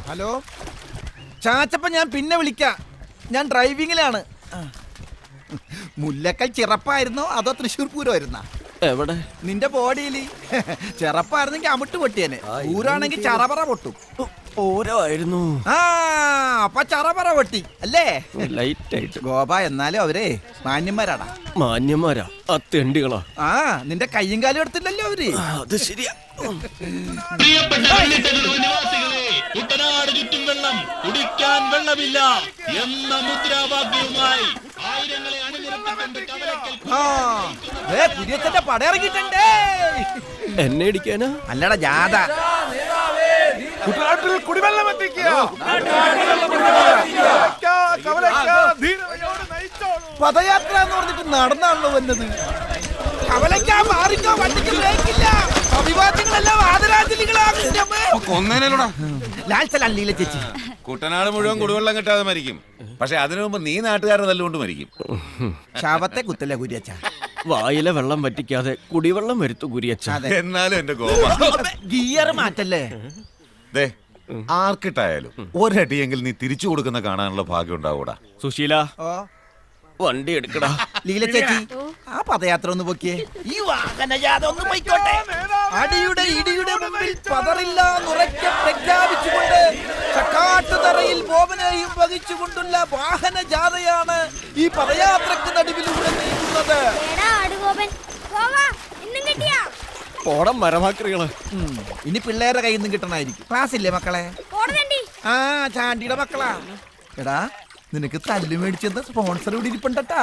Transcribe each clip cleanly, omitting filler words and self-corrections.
Hello ചാച്ചപ്പ, ഞാൻ പിന്നെ വിളിക്കാം. ഞാൻ ഡ്രൈവിങ്ങിലാണ്. മുല്ലക്കൽ ചിറപ്പായിരുന്നോ അതോ തൃശ്ശൂർ പൂരമായിരുന്ന? എവിടെ? നിന്റെ ബോഡിയിൽ. ചിറപ്പായിരുന്നെങ്കിൽ അമിട്ട് പൊട്ടിയനെ, പൂരാണെങ്കിൽ ചറപറ പൊട്ടും. പൂരമായിരുന്നു. ആ അപ്പൊ ചറപറ പൊട്ടി അല്ലേ? ലൈറ്റ് ആയിട്ട്. ഗോപ, എന്നാലും അവരെ മാന്യന്മാരാടാ. മാന്യന്മാരാ? അത്തെണ്ടികളാ. ആ നിന്റെ കയ്യും കാലും എടുത്തില്ലല്ലോ അവര്. അത് ശരിയാ. കുട്ടനാട് ചുറ്റും വെള്ളം, കുടിക്കാൻ വെള്ളമില്ല എന്ന മുദ്രാവാക്യവുമായി ആയിരങ്ങളെ അണിനിരത്തിക്കൊണ്ട് പുതിയത്തിന്റെ പടയിറങ്ങിട്ടുണ്ട്. എന്നെ ഇടിക്കാനാ? അല്ലടാ, ജാഥ. കുട്ടനാട്ടിൽ കുടിവെള്ളം എത്തിക്കുക. പദയാത്ര എന്ന് പറഞ്ഞിട്ട് നടന്നാണല്ലോ വന്നത്. കവലയ്ക്കാ മാറിക്കോ, വണ്ടിക്ക് ബ്രേക്കില്ല. അഭിവാദ്യങ്ങളെല്ലാം ആദരാഞ്ജലികളാകും. ലാൽ സലാം ലീല ചേച്ചി. കുട്ടനാട് മുഴുവൻ കുടിവെള്ളം കിട്ടാതെ മരിക്കും. പക്ഷെ അതിനു മുമ്പ് നീ നാട്ടുകാരെ തല്ലുകൊണ്ട് മരിക്കും. ശാപത്തെ കുത്തല്ല കുര്യച്ച. വായിലെ വെള്ളം വറ്റിക്കാതെ കുടിവെള്ളം വരുത്തു കുരിയച്ച. എന്നാലും എന്റെ ഗോപ, ഗിയർ മാറ്റല്ലേ. ദേ, ആർക്കിട്ടായാലും ഒരടിയെങ്കിൽ നീ തിരിച്ചു കൊടുക്കുന്ന കാണാനുള്ള ഭാഗ്യം ഉണ്ടാവൂടാ. സുശീല, ഓ വണ്ടി എടുക്കടാ. ലീല ചേച്ചി, ആ പദയാത്ര ഒന്ന് പൊക്കിയേ. ഈ വാഹനജാഥ ഒന്ന് പൊയ്ക്കോട്ടെ. അടിയുടെ ഇടിയുടെ മുമ്പിൽ പതറില്ല എന്നുറക്കെ പ്രഖ്യാപിച്ചുകൊണ്ട് ചക്കാട്ടുതറയിൽ ബോബനെയും വഹിച്ചുകൊണ്ടുള്ള വാഹനജാഥയാണ് ഈ പദയാത്രക്ക് നടുവിലൂടെ നീങ്ങുന്നത്. പോടം മരമാക്രികള്. ഇനി പിള്ളേരുടെ കയ്യിൽ നിന്നും കിട്ടണായിരിക്കും. ക്ലാസ് ഇല്ലേ മക്കളെ? ആ ചാണ്ടിയുടെ മക്കളാ. എടാ, നിനക്ക് തല്ലു മേടിച്ചെന്താ സ്പോൺസർ ഇവിടെ ഇരിപ്പുണ്ടട്ടാ.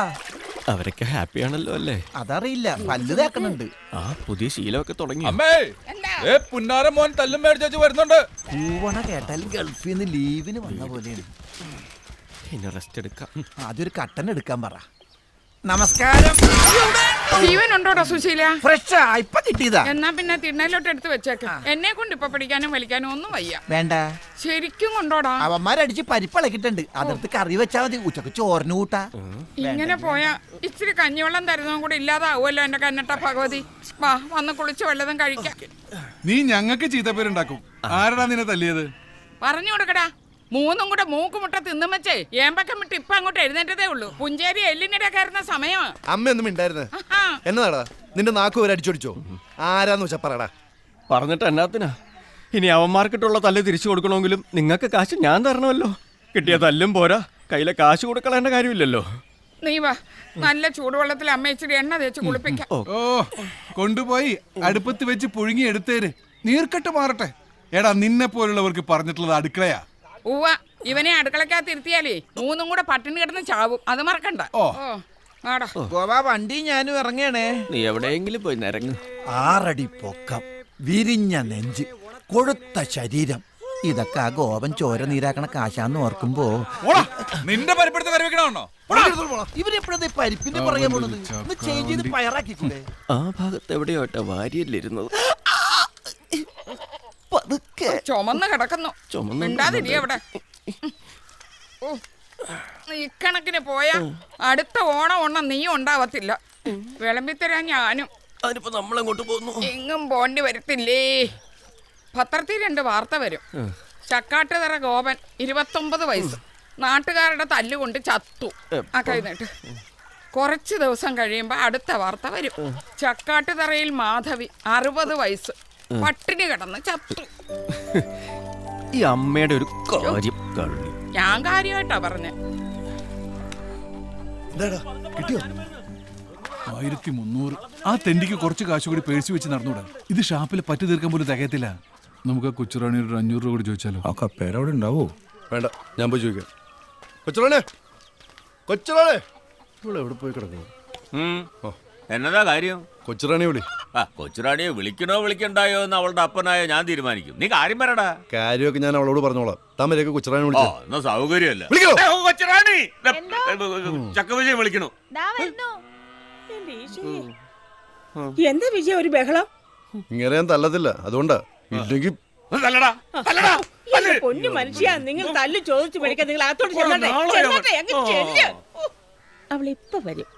അവരൊക്കെ ഹാപ്പിയാണല്ലോ അല്ലേ? അതറിയില്ല, പല്ല് തേക്കണുണ്ട്. ആ പുതിയ ശീലമൊക്കെ തുടങ്ങി. പുന്നാരം മോൻ തല്ലും മേടിച്ചു വരുന്നുണ്ട്. പൂവണ കേട്ടാൽ ഗൾഫിൽ നിന്ന് ലീവിന് വന്ന പോലെയാണ്. ഇനി റെസ്റ്റ് എടുക്കാം. അതൊരു കട്ടൻ എടുക്കാൻ പറ. നമസ്കാരം. ജീവനുണ്ടോടാ സുശീല? ഫ്രഷാ, ഇപ്പൊ കിട്ടിയതാ. എന്നാ പിന്നെ തിണ്ണയിലോട്ട് എടുത്ത് വെച്ചേക്ക. എന്നെ കൊണ്ട് ഇപ്പൊ പിടിക്കാനും വലിക്കാനും ഒന്നും വയ്യ. വേണ്ട, ശരിക്കും കൊണ്ടോടാ. അവന്മാരടിച്ച് പരിപ്പിളക്കിട്ടുണ്ട്. അതെടുത്ത് കറി വെച്ചാ മതി. ഉച്ചക്ക് ചോറിന് കൂട്ടാ. ഇങ്ങനെ പോയാ ഇച്ചിരി കഞ്ഞിവെള്ളം തരുന്നതും കൂടെ ഇല്ലാതാവുമല്ലോ എന്റെ കന്നട്ട ഭഗവതി. വാ, വന്ന് കുളിച്ച് വല്ലതും കഴിക്കാം. നീ ഞങ്ങൾക്ക് ചീത്തപ്പേരുണ്ടാക്കും. ആരടാ നിന്നെ തല്ലിയത്? പറഞ്ഞു കൊടുക്കടാ. മൂന്നും കൂടെ മൂക്കുമുട്ട തിന്നും വെച്ചേ ഏമ്പക്കം വിട്ട് ഇപ്പൊ അങ്ങോട്ട് എഴുന്നേറ്റതേ ഉള്ളൂ. പുഞ്ചേരി എല്ലിനിടെ കയറുന്ന സമയമാ. അമ്മയൊന്നും ഉണ്ടായിരുന്നു. എന്നതാടാ നിന്റെ നാക്ക് വരെ അടിച്ചോടിച്ചോ? ആരാന്ന് വെച്ചാ പറയടാ. പറഞ്ഞിട്ട് എന്നാത്തിനാ? ഇനി അവന്മാർക്കിട്ടുള്ള തല്ല് തിരിച്ചു കൊടുക്കണമെങ്കിലും നിങ്ങൾക്ക് കാശ് ഞാൻ തരണമല്ലോ. കിട്ടിയ തല്ലും പോരാ, കയ്യിലെ കാശ് കൊടുക്കളേണ്ട കാര്യമില്ലല്ലോ. നീ വാ, നല്ല ചൂടുവെള്ളത്തിൽ അമ്മ ഇച്ചിരി എണ്ണ തേച്ച് കുളിപ്പിക്കാം. ഓ, കൊണ്ടുപോയി അടുപ്പത്ത് വെച്ച് പുഴുങ്ങി എടുത്തേര്. നീർക്കെട്ട് മാറട്ടെ. എടാ, നിന്നെ പോലുള്ളവർക്ക് പറഞ്ഞിട്ടുള്ളത് അടുക്കളയാ. ഉവ്വ, ഇവനെ അടുക്കളക്കകത്ത് ഇരുത്തിയാലേ മൂന്നും കൂടെ പട്ടിണി കിടന്ന് ചാവും. അത് മറക്കണ്ട. ആടാ ഗോവാ, വണ്ടി ഞാനും ഇറങ്ങണേ. നീ എവിടെയെങ്കിലും പോയി നിരങ്ങ്. 6 അടി പൊക്കം, വിരിഞ്ഞ നെഞ്ച്, കൊഴുത്ത ശരീരം. ഇതൊക്കെ ആ ഗോപൻ ചോര നീരാക്കണ കാശാന്ന് ഓർക്കുമ്പോ നിന്റെ പരിപ്പെടുത്ത് കറി വെക്കണോ? ഇവരെപ്പോഴത്തെ പരിപ്പിന്റെ പറയാൻ പോണത്? ഒന്ന് ചേഞ്ച് ചെയ്ത് പയറാക്കിക്കൂടെ? ആ ഭാഗത്ത് എവിടെയോട്ടെ വാരിയല്ലിരുന്നത്. ചുമന്ന് കിടക്കുന്നു. മിണ്ടാതിരി അവിടെ. ഇക്കണക്കിന് പോയാ അടുത്ത ഓണം നീ ഉണ്ടാവത്തില്ല. വിളമ്പിത്തരാൻ ഞാനും. അതിനിപ്പോ നമ്മളെങ്ങോട്ട് പോകുന്നു? എങ്ങും പോണ്ടി വരത്തില്ലേ. പത്രത്തിൽ 2 വാർത്ത വരും. ചക്കാട്ടുതറ ഗോപൻ 29 വയസ്സ് നാട്ടുകാരുടെ തല്ലുകൊണ്ട് ചത്തു. ആ കഴിഞ്ഞിട്ട് കുറച്ച് ദിവസം കഴിയുമ്പോ അടുത്ത വാർത്ത വരും. ചക്കാട്ടുതറയിൽ മാധവി 60 വയസ്സ് പട്ടിണി കിടന്ന് ചത്തു. ഈ അമ്മയുടെ ഒരു കാര്യം കഴിഞ്ഞു. ഞാൻ കാര്യമായിട്ടാ പറഞ്ഞ. കിട്ടിയോ? 1300. ആ തെണ്ടിക്ക് കുറച്ച് കാശ് കൂടി പേഴ്സ് വെച്ച് നടന്നൂടാ. ഇത് ഷാപ്പിൽ പറ്റി തീർക്കാൻ പോലും തികയത്തില്ല. നമുക്ക് ആ കൊച്ചുറാണി ഒരു 500 രൂപ കൂടി ചോദിച്ചാലോ? ആ കപ്പേരവിടെ ഉണ്ടാവോ? വേണ്ട, ഞാൻ പോയി ചോദിക്കാം. കൊച്ചുറാണേ, കൊച്ചുറാണേ, ഇവിടെ എവിടെ പോയി കിടക്കുന്നു? എന്നതാ കാര്യം? കൊച്ചുറാണി വിളി. കൊച്ചുറാണിയെ വിളിക്കണോ വിളിക്കണ്ടായോ എന്ന് അവളുടെ അപ്പനായ ഞാൻ തീരുമാനിക്കും. നീ കാര്യം പറയടാ. കാര്യമൊക്കെ ഞാൻ അവളോട് പറഞ്ഞോളാം. തമ്മരൊക്കെ കൊച്ചുറാണി വിളിച്ചോ? എന്നാ സൗകര്യമല്ല. വിളിക്കോ? കൊച്ചുറാണി ചക്കവിജയം വിളിക്കണു. എന്താ വിജയ ഒരു ബഹളം? ഇങ്ങനെ ഞാൻ തല്ലത്തില്ല, അതുകൊണ്ടാ. ഇല്ലെങ്കിൽ പൊന്നു മനുഷ്യ, നിങ്ങൾ തല്ലു ചോദിച്ചു മേടിക്കാൻ നിങ്ങൾ അകത്തോട്ട് ചെല്ലട്ടെ. അവളിപ്പൊ വരും.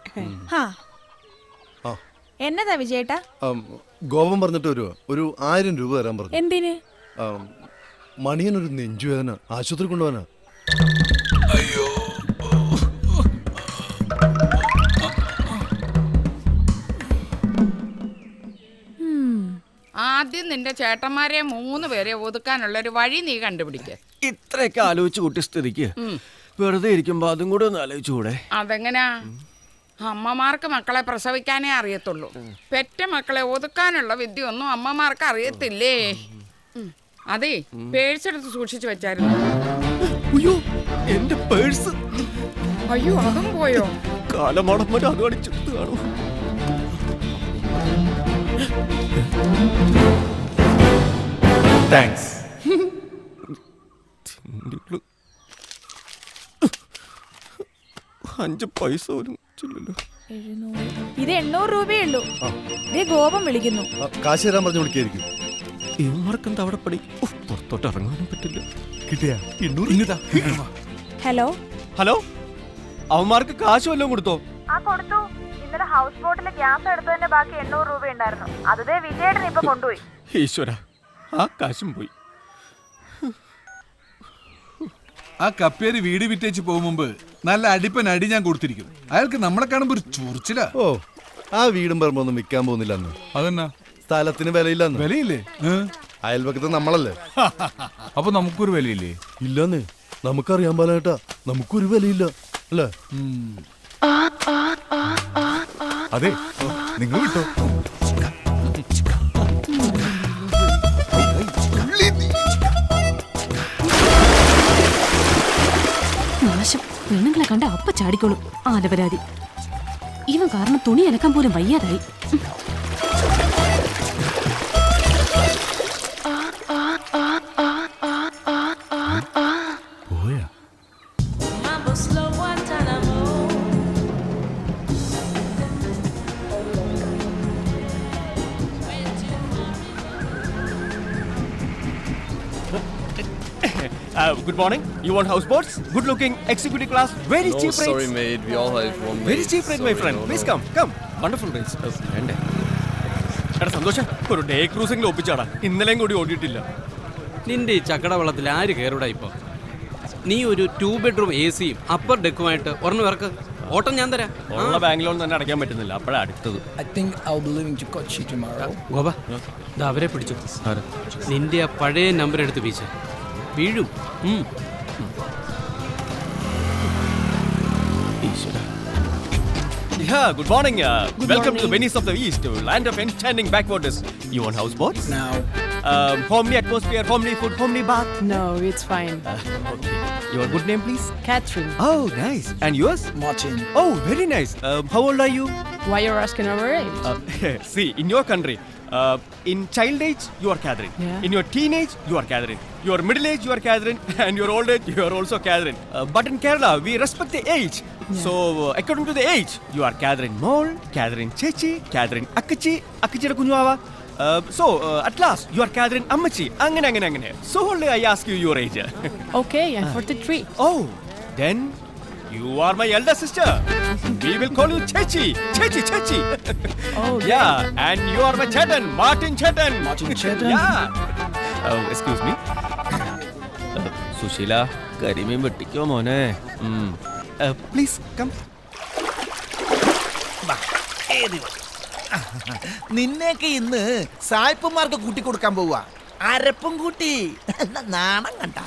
എന്നതാ വിജയേട്ടാ? ഗോപം പറഞ്ഞിട്ട് വരുവാ. ഒരു 1000 രൂപ തരാൻ പറഞ്ഞു. എന്തിന്? മണിയനൊരു നെഞ്ചുവേദന, ആശുപത്രി കൊണ്ടുപോകാനാ. ആദ്യം നിന്റെ ചേട്ടന്മാരെ 3 പേരെ ഒതുക്കാനുള്ള ഒരു വഴി നീ കണ്ടുപിടിക്ക. ഇത്രയൊക്കെ ആലോചിച്ച് കൂട്ടിയ സ്ഥിതിക്ക് വെറുതെ ഇരിക്കുമ്പോ അതും കൂടെ ഒന്ന് ആലോചിച്ചുകൂടെ? അതെങ്ങനാ? അമ്മമാർക്ക് മക്കളെ പ്രസവിക്കാനേ അറിയത്തുള്ളൂ. പെറ്റ മക്കളെ ഒതുക്കാനുള്ള വിദ്യ ഒന്നും അമ്മമാർക്ക് അറിയത്തില്ലേ. അതെ, പേഴ്സ് എടുത്ത് സൂക്ഷിച്ചു വെച്ചായിരുന്നു. അയ്യോ, എന്റെ പേഴ്സ്! അയ്യോ, അതും പോയോ? കാലമാടം വരെ അത് അടിച്ചെടുത്ത് കാണൂ. താങ്ക്സ്. 5 പൈസ പോലും ചെല്ലല്ലോ. ഇത് 800 രൂപയേ ഉള്ളൂ. ഗോപം വിളിക്കുന്നു. കാശ് തരാൻ പറഞ്ഞു വിളിക്കായിരിക്കും. ഇവന്മാർക്കെന്താ അവിടെ പണി? പുറത്തോട്ട് ഇറങ്ങാനും പറ്റില്ല. കിട്ടിയാ? ഹലോ ഹലോ, അവന്മാർക്ക് കാശ് വല്ലതും കൊടുത്തോ? കൊടുത്തു. ഇന്നലെ ഹൗസ് ബോട്ടിലെ ഗ്യാസ് എടുത്തതിന്റെ ബാക്കി 800 രൂപ ഉണ്ടായിരുന്നു. അതേ വിജയേട്ടൻ ഇപ്പൊ കൊണ്ടുപോയി. ഈശ്വര, ആ കാശും പോയി. ആ കപ്പേര് വീട് വിറ്റേച്ച് പോകും മുമ്പ് നല്ല അടിപ്പൻ അടി ഞാൻ കൊടുത്തിരിക്കും. അയാൾക്ക് നമ്മളെ കാണുമ്പോ ഒരു ചൊറിച്ചില. ഓ, ആ വീടും പറമ്പൊന്നും വിൽക്കാൻ പോകുന്നില്ല. അതെന്നാ? സ്ഥലത്തിന് വിലയില്ലെന്ന്. വിലയില്ലേ? അയൽപക്കത്ത് നമ്മളല്ലേ? അപ്പൊ നമുക്കൊരു വിലയില്ലേ? ഇല്ലെന്ന് നമുക്കറിയാൻ പാലേട്ടാ. നമുക്കൊരു വിലയില്ല അല്ലേ? അതെ, നിങ്ങൾ വിട്ടോ. നാശം, പെണ്ണുങ്ങളെ കണ്ട അപ്പ ചാടിക്കോളും. ആലപരാതി. ഇവൻ കാരണം തുണി അലക്കാൻ പോലും വയ്യാതായി. Good morning. You want houseboats? Good looking, executive class, very cheap rates. mate. We all have one. Very cheap rate, my friend. Please come. Wonderful rates. വേണ്ടേ? എടാ സന്തോഷം, ഒരു ഡേ ക്രൂസിംഗിൽ ഒപ്പിച്ചാടാ. ഇന്നലെയും കൂടി ഓടിയിട്ടില്ല. നിന്റെ ഈ ചക്കട വെള്ളത്തിൽ ആര് കയറൂടാ ഇപ്പൊ? നീ ഒരു 2 ബെഡ്റൂം AC-യും അപ്പർ ഡെക്കുമായിട്ട് ഒരെണ്ണം ഇറക്ക്. ഓട്ടം ഞാൻ തരാം. ഉള്ള ബാങ്ക് ലോൺ തന്നെ അടയ്ക്കാൻ പറ്റുന്നില്ല. അപ്പോഴാണ് അടുത്തത്. ഗോപ, ദാ അവരെ പിടിച്ചു. നിന്റെ ആ പഴയ നമ്പർ എടുത്ത് വീശ്. വീഴും. Yeah, good morning. Welcome to Venice of the East, land of enchanting backwaters. You want houseboats? No. Homely atmosphere, homely food, homely bath. No, it's fine. Okay. Your good name, please? Catherine. Oh, nice. And yours? Martin. Oh, very nice. How old are you? Why you're asking our age? See, in your country, in child age, you are Catherine. Yeah. In your teenage, you are Catherine. Your middle age, you are Catherine. And your old age, you are also Catherine. But in Kerala, we respect the age. Yeah. So, according to the age, you are Catherine Mol, Catherine Chechi, Catherine Akachi, Akachiയുടെ കുഞ്ഞുവാവ. So, at last, you are Catherine Ammachi. അങ്ങനെ. So only I ask you your age. Okay, I'm 43. Oh, then you are my elder sister. We will call you Chechi. Oh, Yeah, and you are my Chetan, Martin Chetan. Martin Chetan? Yeah. Excuse me. Susheela, കരിമീൻ വെട്ടിക്കോ മോനെ. Please come. നിന്നെയൊക്കെ ഇന്ന് സായിപ്പന്മാർക്ക് കൂട്ടി കൊടുക്കാൻ പോവാ. അരപ്പും കൂട്ടി നാണം കണ്ട.